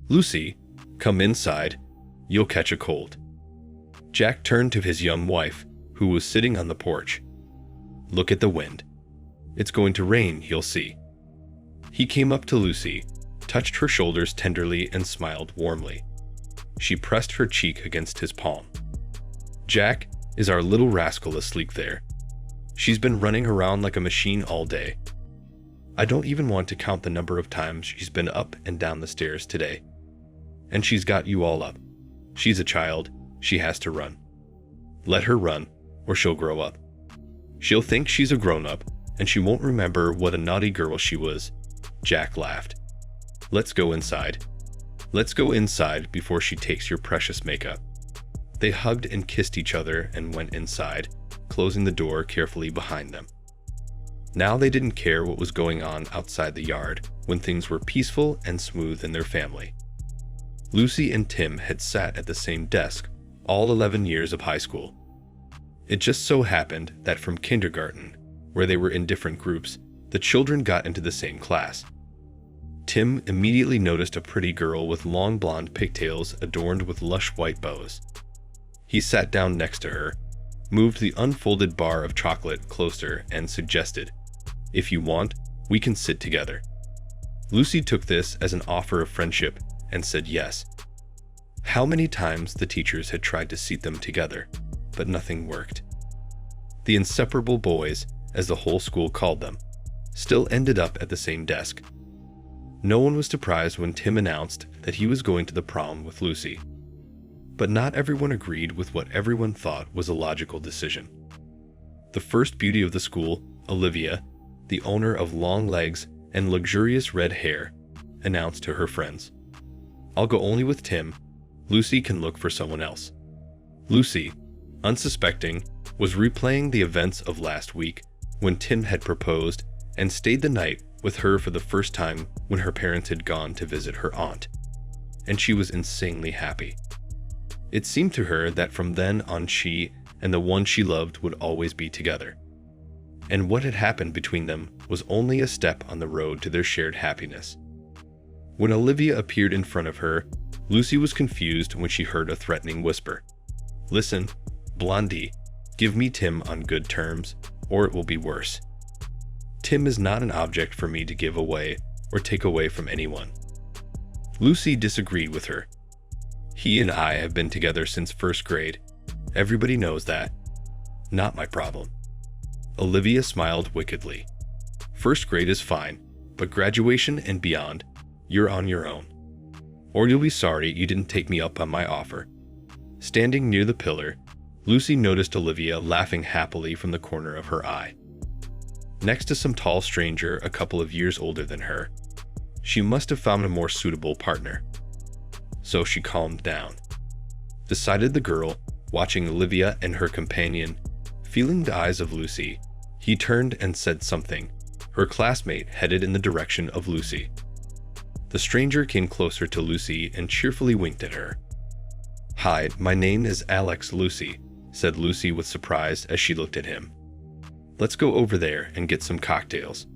"Lucy, come inside. You'll catch a cold." Jack turned to his young wife, who was sitting on the porch. "Look at the wind. It's going to rain, you'll see." He came up to Lucy, touched her shoulders tenderly, and smiled warmly. She pressed her cheek against his palm. "Jack, is our little rascal asleep there? She's been running around like a machine all day. I don't even want to count the number of times she's been up and down the stairs today. And she's got you all up. She's a child. She has to run. Let her run, or she'll grow up. She'll think she's a grown-up, and she won't remember what a naughty girl she was." Jack laughed. "Let's go inside. Let's go inside before she takes your precious makeup." They hugged and kissed each other and went inside, closing the door carefully behind them. Now they didn't care what was going on outside the yard when things were peaceful and smooth in their family. Lucy and Tim had sat at the same desk all 11 years of high school. It just so happened that from kindergarten, where they were in different groups, the children got into the same class. Tim immediately noticed a pretty girl with long blonde pigtails adorned with lush white bows. He sat down next to her, moved the unfolded bar of chocolate closer, and suggested, "If you want, we can sit together." Lucy took this as an offer of friendship and said yes. How many times the teachers had tried to seat them together, but nothing worked. The inseparable boys, as the whole school called them, still ended up at the same desk. No one was surprised when Tim announced that he was going to the prom with Lucy. But not everyone agreed with what everyone thought was a logical decision. The first beauty of the school, Olivia, the owner of long legs and luxurious red hair, announced to her friends, "I'll go only with Tim. Lucy can look for someone else." Lucy, unsuspecting, was replaying the events of last week when Tim had proposed and stayed the night with her for the first time when her parents had gone to visit her aunt, and she was insanely happy. It seemed to her that from then on she and the one she loved would always be together. And what had happened between them was only a step on the road to their shared happiness. When Olivia appeared in front of her, Lucy was confused when she heard a threatening whisper. "Listen, Blondie, give me Tim on good terms, or it will be worse. Tim is not an object for me to give away or take away from anyone." Lucy disagreed with her. "He and I have been together since first grade. Everybody knows that. Not my problem." Olivia smiled wickedly. "First grade is fine, but graduation and beyond, you're on your own. Or you'll be sorry you didn't take me up on my offer." Standing near the pillar, Lucy noticed Olivia laughing happily from the corner of her eye. Next to some tall stranger a couple of years older than her, she must have found a more suitable partner. So she calmed down, decided the girl, watching Olivia and her companion. Feeling the eyes of Lucy, he turned and said something. Her classmate headed in the direction of Lucy. The stranger came closer to Lucy and cheerfully winked at her. "Hi, my name is Alex, Lucy," said Lucy with surprise as she looked at him. "Let's go over there and get some cocktails."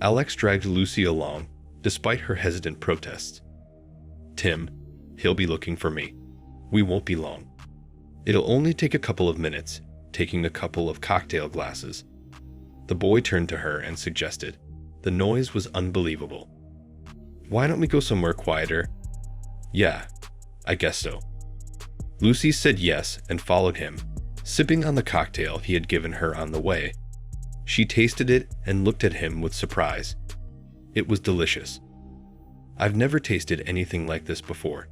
Alex dragged Lucy along, despite her hesitant protests. "Tim, he'll be looking for me. We won't be long. It'll only take a couple of minutes," taking a couple of cocktail glasses. The boy turned to her and suggested. The noise was unbelievable. "Why don't we go somewhere quieter?" "Yeah, I guess so." Lucy said yes and followed him, sipping on the cocktail he had given her on the way. She tasted it and looked at him with surprise. It was delicious. "I've never tasted anything like this before."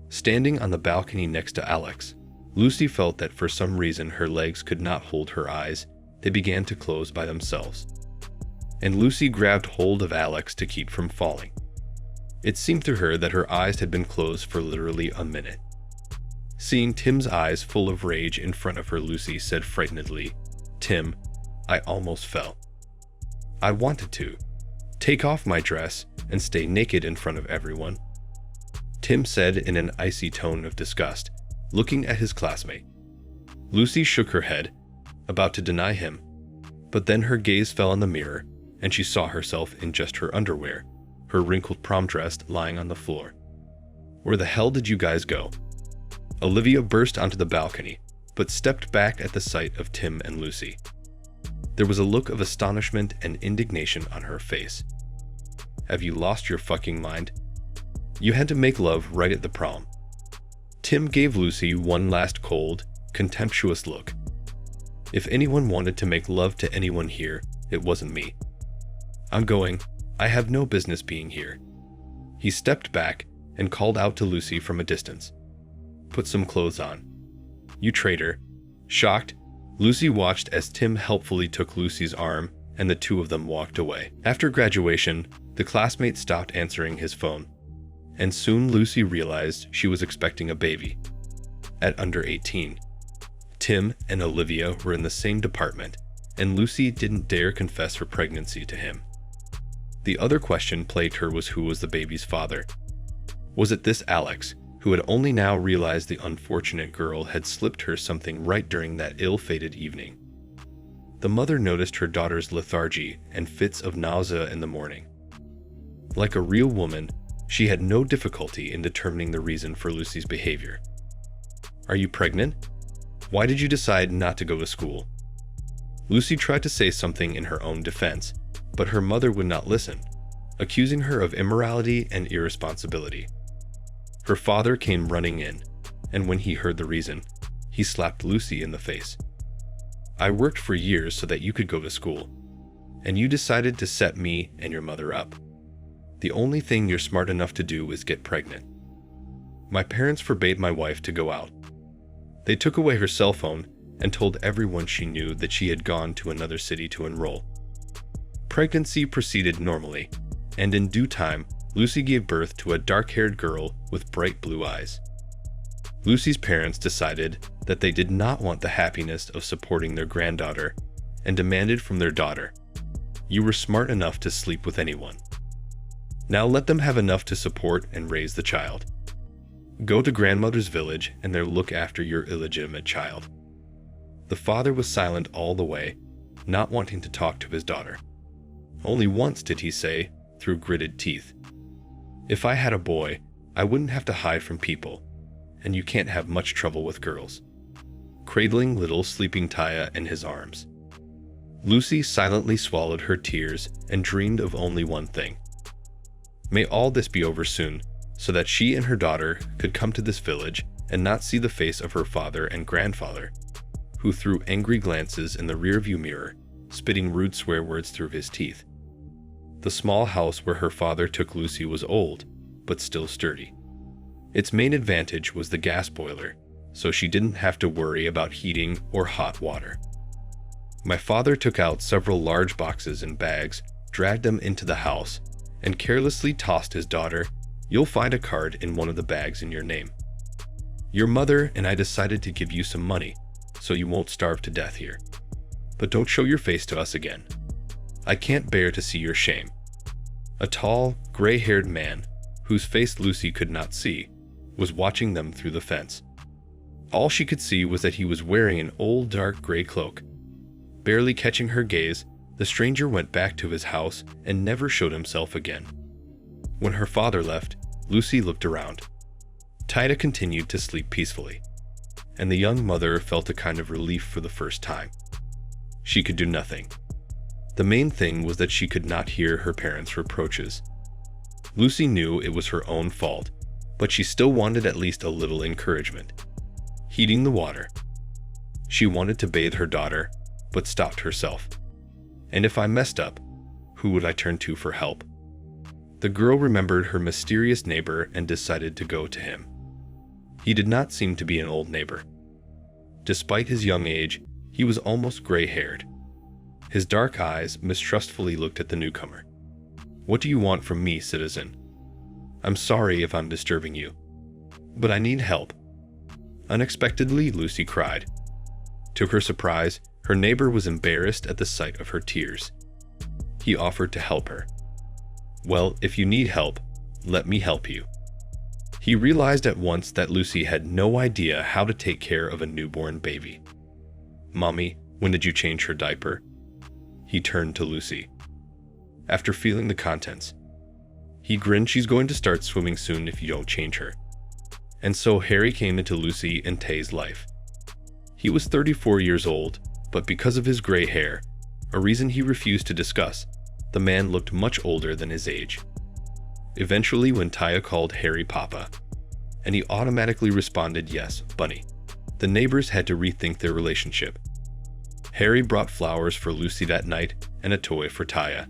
Standing on the balcony next to Alex, Lucy felt that for some reason her legs could not hold her eyes. They began to close by themselves. And Lucy grabbed hold of Alex to keep from falling. It seemed to her that her eyes had been closed for literally a minute. Seeing Tim's eyes full of rage in front of her, Lucy said frightenedly, "Tim, I almost fell. I wanted to take off my dress and stay naked in front of everyone." Tim said in an icy tone of disgust, looking at his classmate. Lucy shook her head, about to deny him, but then her gaze fell on the mirror, and she saw herself in just her underwear, her wrinkled prom dress lying on the floor. Where the hell did you guys go? Olivia burst onto the balcony, but stepped back at the sight of Tim and Lucy. There was a look of astonishment and indignation on her face. Have you lost your fucking mind? You had to make love right at the prom. Tim gave Lucy one last cold, contemptuous look. If anyone wanted to make love to anyone here, it wasn't me. I'm going. I have no business being here. He stepped back and called out to Lucy from a distance. Put some clothes on. You traitor. Shocked, Lucy watched as Tim helpfully took Lucy's arm and the two of them walked away. After graduation, the classmate stopped answering his phone, and soon Lucy realized she was expecting a baby. At under 18, Tim and Olivia were in the same department, and Lucy didn't dare confess her pregnancy to him. The other question plagued her was who was the baby's father. Was it this Alex, who had only now realized the unfortunate girl had slipped her something right during that ill-fated evening? The mother noticed her daughter's lethargy and fits of nausea in the morning. Like a real woman, she had no difficulty in determining the reason for Lucy's behavior. Are you pregnant? Why did you decide not to go to school? Lucy tried to say something in her own defense, but her mother would not listen, accusing her of immorality and irresponsibility. Her father came running in, and when he heard the reason, he slapped Lucy in the face. I worked for years so that you could go to school, and you decided to set me and your mother up. The only thing you're smart enough to do is get pregnant. My parents forbade my wife to go out. They took away her cell phone and told everyone she knew that she had gone to another city to enroll. Pregnancy proceeded normally, and in due time, Lucy gave birth to a dark-haired girl with bright blue eyes. Lucy's parents decided that they did not want the happiness of supporting their granddaughter and demanded from their daughter, "You were smart enough to sleep with anyone. Now let them have enough to support and raise the child. Go to grandmother's village and there look after your illegitimate child." The father was silent all the way, not wanting to talk to his daughter. Only once did he say, through gritted teeth, "If I had a boy, I wouldn't have to hide from people, and you can't have much trouble with girls," cradling little sleeping Taya in his arms. Lucy silently swallowed her tears and dreamed of only one thing. May all this be over soon, so that she and her daughter could come to this village and not see the face of her father and grandfather, who threw angry glances in the rearview mirror, spitting rude swear words through his teeth. The small house where her father took Lucy was old, but still sturdy. Its main advantage was the gas boiler, so she didn't have to worry about heating or hot water. My father took out several large boxes and bags, dragged them into the house, and carelessly tossed his daughter, "You'll find a card in one of the bags in your name. Your mother and I decided to give you some money, so you won't starve to death here. But don't show your face to us again. I can't bear to see your shame." A tall, gray-haired man, whose face Lucy could not see, was watching them through the fence. All she could see was that he was wearing an old dark gray cloak. Barely catching her gaze, the stranger went back to his house and never showed himself again. When her father left, Lucy looked around. Tida continued to sleep peacefully, and the young mother felt a kind of relief for the first time. She could do nothing. The main thing was that she could not hear her parents' reproaches. Lucy knew it was her own fault, but she still wanted at least a little encouragement. Heating the water. She wanted to bathe her daughter, but stopped herself. And if I messed up, who would I turn to for help? The girl remembered her mysterious neighbor and decided to go to him. He did not seem to be an old neighbor. Despite his young age, he was almost gray-haired. His dark eyes mistrustfully looked at the newcomer. "What do you want from me, citizen? I'm sorry if I'm disturbing you, but I need help." Unexpectedly, Lucy cried. To her surprise, her neighbor was embarrassed at the sight of her tears. He offered to help her. "Well, if you need help, let me help you." He realized at once that Lucy had no idea how to take care of a newborn baby. "Mommy, when did you change her diaper?" He turned to Lucy. After feeling the contents, he grinned. "She's going to start swimming soon if you don't change her. And so Harry came into Lucy and Tay's life. He was 34 years old, but because of his gray hair, a reason he refused to discuss, the man looked much older than his age. Eventually, when Taya called Harry Papa, and he automatically responded, "Yes, Bunny," the neighbors had to rethink their relationship. Harry brought flowers for Lucy that night and a toy for Taya.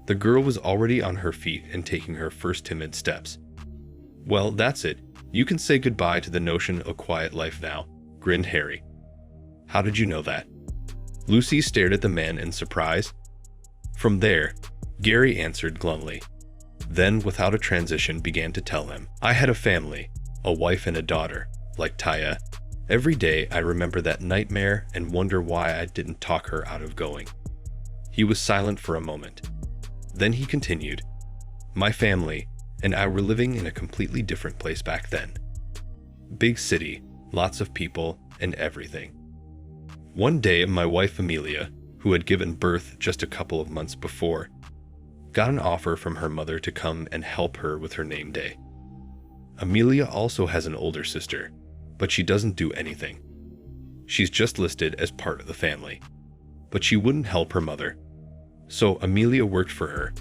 The girl was already on her feet and taking her first timid steps. "Well, that's it. You can say goodbye to the notion of quiet life now," grinned Harry. "How did you know that?" Lucy stared at the man in surprise. "From there," Gary answered glumly. Then, without a transition, began to tell him, "I had a family, a wife and a daughter, like Taya. Every day I remember that nightmare and wonder why I didn't talk her out of going." He was silent for a moment. Then he continued, "My family and I were living in a completely different place back then. Big city, lots of people, and everything. One day, my wife Amelia, who had given birth just a couple of months before, got an offer from her mother to come and help her with her name day. Amelia also has an older sister, but she doesn't do anything. She's just listed as part of the family, but she wouldn't help her mother. So Amelia worked for her.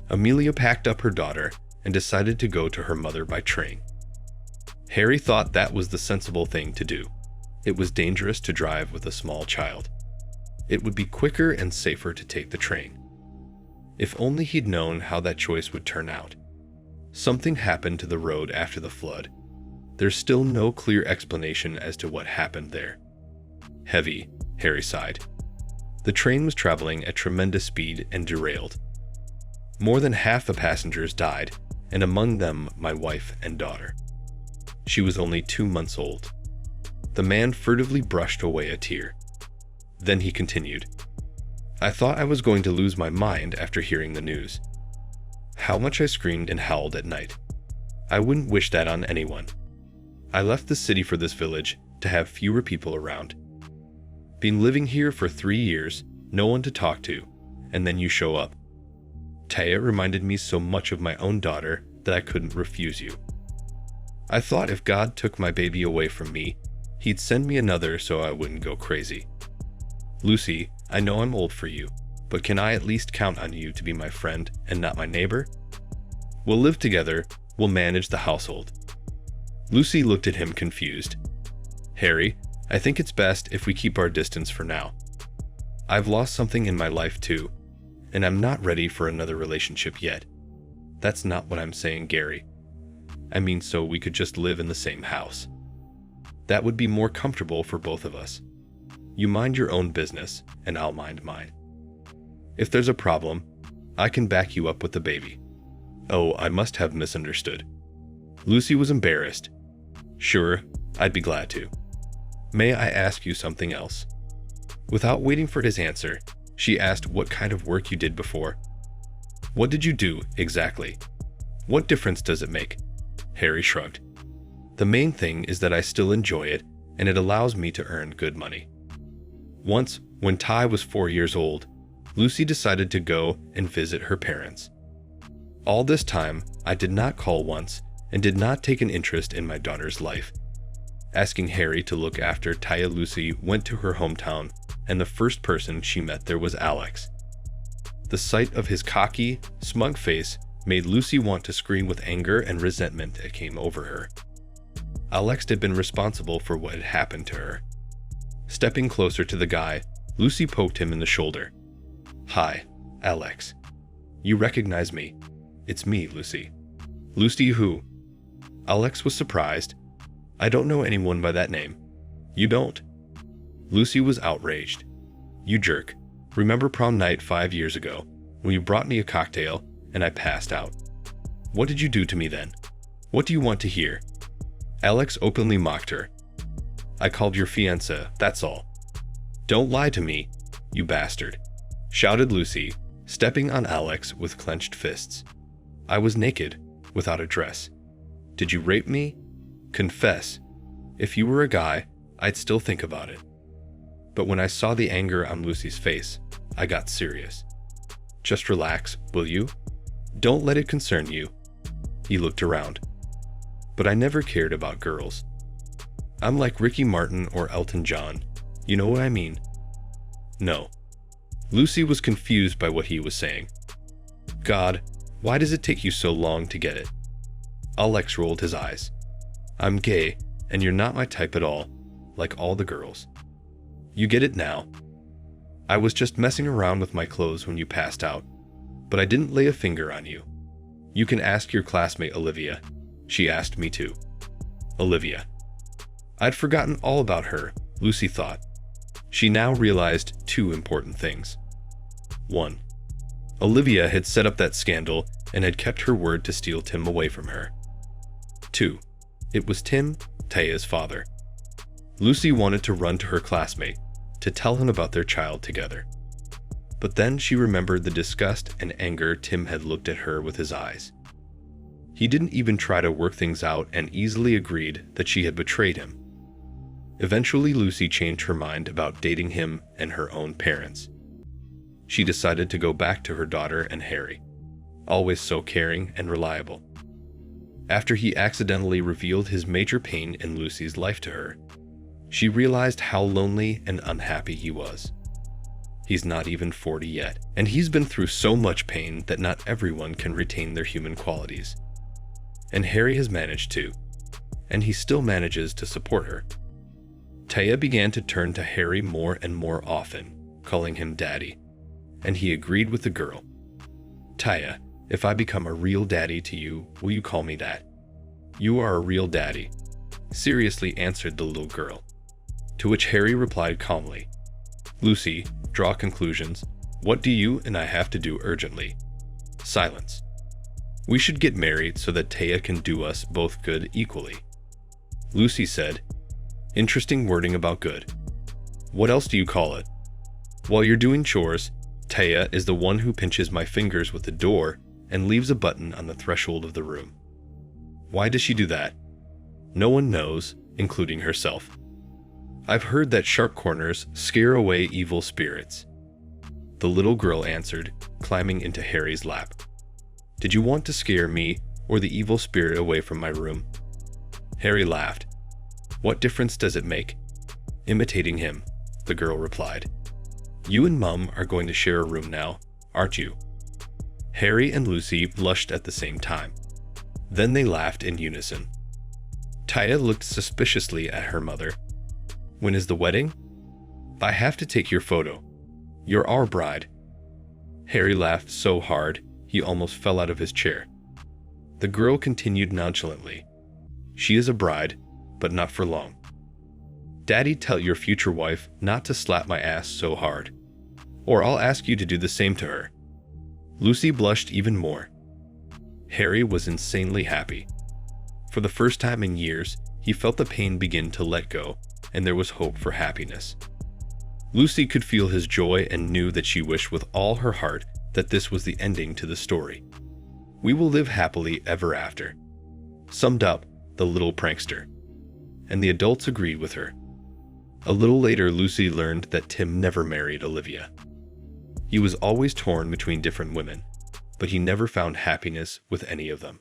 Amelia packed up her daughter and decided to go to her mother by train. Harry thought that was the sensible thing to do. It was dangerous to drive with a small child. It would be quicker and safer to take the train. If only he'd known how that choice would turn out. Something happened to the road after the flood. There's still no clear explanation as to what happened there. Heavy, Harry sighed. The train was traveling at tremendous speed and derailed. More than half the passengers died, and among them my wife and daughter. She was only 2 months old. The man furtively brushed away a tear. Then he continued, "I thought I was going to lose my mind after hearing the news. How much I screamed and howled at night. I wouldn't wish that on anyone. I left the city for this village to have fewer people around. Been living here for 3 years, no one to talk to, and then you show up. Taya reminded me so much of my own daughter that I couldn't refuse you. I thought if God took my baby away from me, he'd send me another so I wouldn't go crazy. Lucy, I know I'm old for you, but can I at least count on you to be my friend and not my neighbor? We'll live together, we'll manage the household." Lucy looked at him confused. "Harry, I think it's best if we keep our distance for now. I've lost something in my life too, and I'm not ready for another relationship yet. That's not what I'm saying, Gary. I mean, so we could just live in the same house. That would be more comfortable for both of us. You mind your own business, and I'll mind mine. If there's a problem, I can back you up with the baby." Oh, I must have misunderstood. Lucy was embarrassed. "Sure, I'd be glad to. May I ask you something else?" Without waiting for his answer, she asked what kind of work you did before. "What did you do, exactly? What difference does it make?" Harry shrugged. "The main thing is that I still enjoy it, and it allows me to earn good money." Once, when Ty was 4 years old, Lucy decided to go and visit her parents. All this time, I did not call once and did not take an interest in my daughter's life. Asking Harry to look after Taya, Lucy went to her hometown, and the first person she met there was Alex. The sight of his cocky, smug face made Lucy want to scream with anger and resentment that came over her. Alex had been responsible for what had happened to her. Stepping closer to the guy, Lucy poked him in the shoulder. "Hi, Alex. You recognize me. It's me, Lucy." "Lucy who?" Alex was surprised. "I don't know anyone by that name." "You don't?" Lucy was outraged. "You jerk. Remember prom night 5 years ago, when you brought me a cocktail and I passed out? What did you do to me then? What do you want to hear?" Alex openly mocked her. "I called your fiancé, that's all." "Don't lie to me, you bastard," shouted Lucy, stepping on Alex with clenched fists. "I was naked, without a dress. Did you rape me? Confess. If you were a guy, I'd still think about it." But when I saw the anger on Lucy's face, I got serious. "Just relax, will you? Don't let it concern you." He looked around. but I never cared about girls. I'm like Ricky Martin or Elton John. You know what I mean? No. Lucy was confused by what he was saying. God, why does it take you so long to get it? Alex rolled his eyes. I'm gay, and you're not my type at all, like all the girls. You get it now. I was just messing around with my clothes when you passed out, but I didn't lay a finger on you. You can ask your classmate Olivia. She asked me too. Olivia. I'd forgotten all about her, Lucy thought. She now realized two important things. 1. Olivia had set up that scandal and had kept her word to steal Tim away from her. 2. It was Tim, Taya's father. Lucy wanted to run to her classmate to tell him about their child together. But then she remembered the disgust and anger Tim had looked at her with his eyes. He didn't even try to work things out and easily agreed that she had betrayed him. Eventually, Lucy changed her mind about dating him and her own parents. She decided to go back to her daughter and Harry, always so caring and reliable. After he accidentally revealed his major pain in Lucy's life to her, she realized how lonely and unhappy he was. He's not even 40 yet, and he's been through so much pain that not everyone can retain their human qualities. And Harry has managed to, and he still manages to support her. Taya began to turn to Harry more and more often, calling him Daddy, and he agreed with the girl. Taya, if I become a real daddy to you, will you call me that? You are a real daddy, seriously answered the little girl. To which Harry replied calmly, Lucy, draw conclusions. What do you and I have to do urgently? Silence. We should get married so that Taya can do us both good equally. Lucy said, interesting wording about good. What else do you call it? While you're doing chores, Taya is the one who pinches my fingers with the door and leaves a button on the threshold of the room. Why does she do that? No one knows, including herself. I've heard that sharp corners scare away evil spirits. The little girl answered, climbing into Harry's lap. Did you want to scare me or the evil spirit away from my room? Harry laughed. What difference does it make? Imitating him, the girl replied. You and Mum are going to share a room now, aren't you? Harry and Lucy blushed at the same time. Then they laughed in unison. Taya looked suspiciously at her mother. When is the wedding? I have to take your photo. You're our bride. Harry laughed so hard, he almost fell out of his chair. The girl continued nonchalantly. She is a bride, but not for long. Daddy, tell your future wife not to slap my ass so hard, or I'll ask you to do the same to her. Lucy blushed even more. Harry was insanely happy. For the first time in years, he felt the pain begin to let go, and there was hope for happiness. Lucy could feel his joy and knew that she wished with all her heart that this was the ending to the story. We will live happily ever after, summed up the little prankster. And the adults agreed with her. A little later, Lucy learned that Tim never married Olivia. He was always torn between different women, but he never found happiness with any of them.